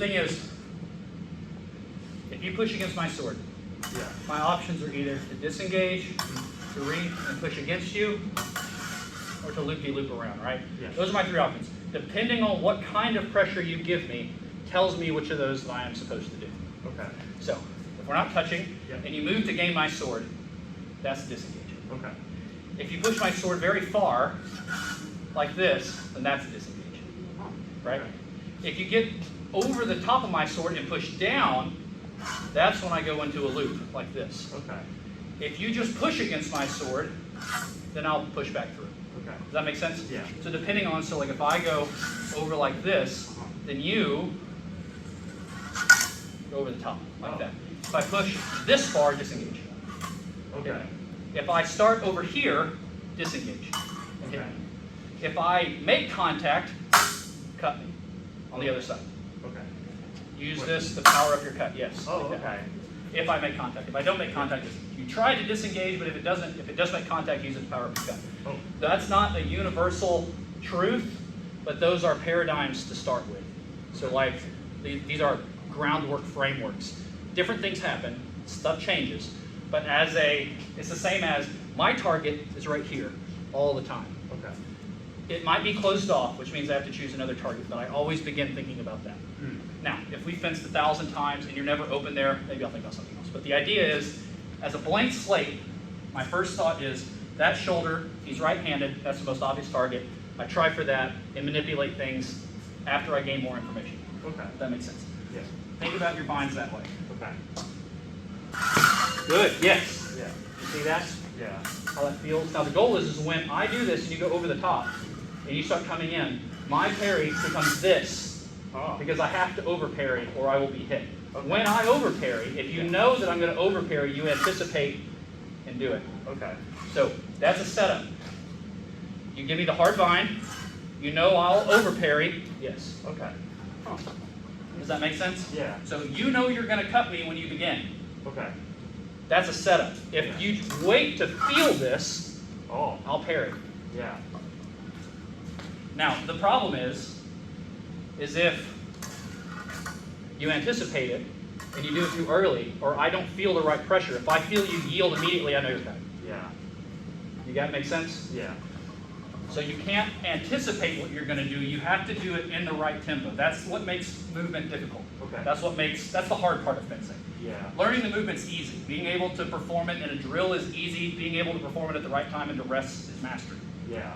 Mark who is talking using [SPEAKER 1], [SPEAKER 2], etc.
[SPEAKER 1] thing is, if you push against my sword, my options are either to disengage, to read and push against you, or to loop-de-loop around, right?
[SPEAKER 2] Yeah.
[SPEAKER 1] Those are my three options. Depending on what kind of pressure you give me, tells me which of those that I am supposed to do.
[SPEAKER 2] Okay.
[SPEAKER 1] So, if we're not touching, and you move to gain my sword, that's disengage.
[SPEAKER 2] Okay.
[SPEAKER 1] If you push my sword very far, like this, then that's disengage, right?
[SPEAKER 2] Okay.
[SPEAKER 1] If you get over the top of my sword and push down, that's when I go into a loop, like this.
[SPEAKER 2] Okay.
[SPEAKER 1] If you just push against my sword, then I'll push back through.
[SPEAKER 2] Okay.
[SPEAKER 1] Does that make sense?
[SPEAKER 2] Yeah.
[SPEAKER 1] So depending on, so like if I go over like this, then you go over the top, like that. If I push this far, disengage.
[SPEAKER 2] Okay.
[SPEAKER 1] If I start over here, disengage.
[SPEAKER 2] Okay.
[SPEAKER 1] If I make contact, cut me on the other side.
[SPEAKER 2] Okay.
[SPEAKER 1] Use this to power up your cut, yes.
[SPEAKER 2] Oh,
[SPEAKER 1] like that.
[SPEAKER 2] okay.
[SPEAKER 1] If I make contact. If I don't make contact, you try to disengage, but if it does make contact, use it to power up your cut.
[SPEAKER 2] Oh.
[SPEAKER 1] That's not a universal truth, but those are paradigms to start with. So like, these are groundwork frameworks. Different things happen, stuff changes, but it's the same as my target is right here all the time.
[SPEAKER 2] Okay.
[SPEAKER 1] It might be closed off, which means I have to choose another target, but I always begin thinking about that. Now, if we fenced 1,000 times and you're never open there, maybe I'll think about something else. But the idea is, as a blank slate, my first thought is, that shoulder, he's right-handed, that's the most obvious target. I try for that and manipulate things after I gain more information.
[SPEAKER 2] Okay.
[SPEAKER 1] If that makes sense.
[SPEAKER 2] Yeah.
[SPEAKER 1] Think about your binds that way.
[SPEAKER 2] Okay.
[SPEAKER 1] Good, yes.
[SPEAKER 2] Yeah.
[SPEAKER 1] You see that?
[SPEAKER 2] Yeah.
[SPEAKER 1] How that feels? Now the goal is when I do this and you go over the top and you start coming in, my parry becomes this.
[SPEAKER 2] Oh.
[SPEAKER 1] Because I have to over parry or I will be hit.
[SPEAKER 2] Okay.
[SPEAKER 1] When I over parry, if you know that I'm going to over parry, you anticipate and do it.
[SPEAKER 2] Okay.
[SPEAKER 1] So that's a setup. You give me the hard bind, you know I'll over parry, yes.
[SPEAKER 2] Okay. Huh.
[SPEAKER 1] Does that make sense?
[SPEAKER 2] Yeah.
[SPEAKER 1] So you know you're going to cut me when you begin.
[SPEAKER 2] Okay.
[SPEAKER 1] That's a setup. If you wait to feel this, I'll parry.
[SPEAKER 2] Yeah.
[SPEAKER 1] Now, the problem is if you anticipate it and you do it too early, or I don't feel the right pressure. If I feel you yield immediately, I know you're cut.
[SPEAKER 2] Yeah.
[SPEAKER 1] You got it? Make sense?
[SPEAKER 2] Yeah.
[SPEAKER 1] So you can't anticipate what you're going to do. You have to do it in the right tempo. That's what makes movement difficult.
[SPEAKER 2] Okay.
[SPEAKER 1] That's the hard part of fencing.
[SPEAKER 2] Yeah.
[SPEAKER 1] Learning the movement's easy. Being able to perform it in a drill is easy. Being able to perform it at the right time and to rest is mastery.
[SPEAKER 2] Yeah.